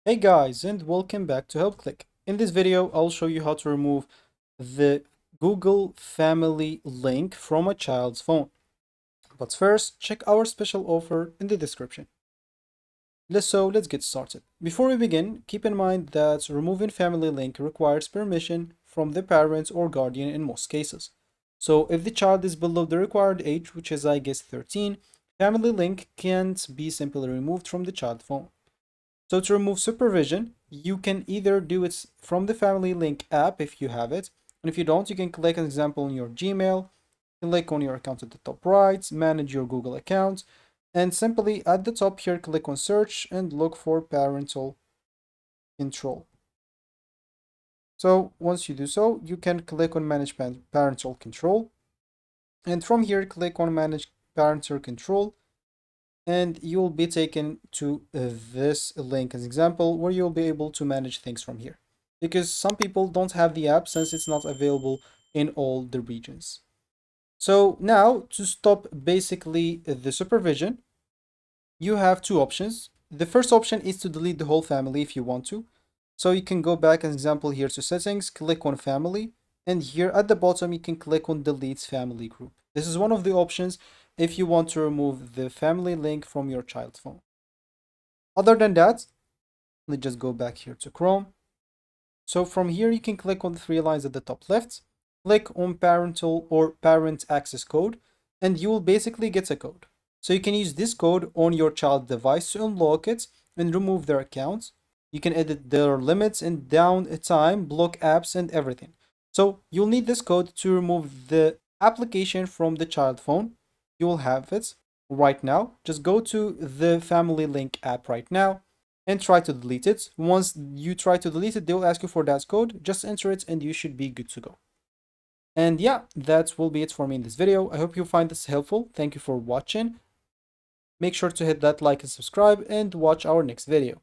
Hey guys, and welcome back to HelpClick. In this video, I'll show you how to remove the Google Family link from a child's phone. But first, check our special offer in the description. Let's get started. Before we begin, keep in mind that removing Family link requires permission from the parent or guardian in most cases. So if the child is below the required age, which is I guess 13, Family link can't be simply removed from the child phone. So to remove supervision, you can either do it from the Family Link app if you have it, and if you don't, you can click an example on your Gmail, click on your account at the top right, manage your Google account, and simply at the top here, click on search and look for parental control. So once you do so, you can click on manage parental control, and from here, click on manage parental control, and you'll be taken to this link as example where you'll be able to manage things from here because some people don't have the app since it's not available in all the regions. So now to stop basically the supervision, you have two options. The first option is to delete the whole family if you want to. So you can go back as example here to settings, click on family, and here at the bottom you can click on delete family group. This is one of the options if you want to remove the family link from your child's phone. Other than that, let's just go back here to Chrome. So from here you can click on the three lines at the top left, click on parental or parent access code, and you will basically get a code. So you can use this code on your child device to unlock it and remove their accounts. You can edit their limits and down time, block apps and everything. So you'll need this code to remove the application from the child phone. You will have it right now. Just go to the Family Link app right now and try to delete it. Once you try to delete it, they'll ask you for that code. Just enter it and you should be good to go. And yeah, that will be it for me in this video. I hope you find this helpful. Thank you for watching. Make sure to hit that like and subscribe and watch our next video.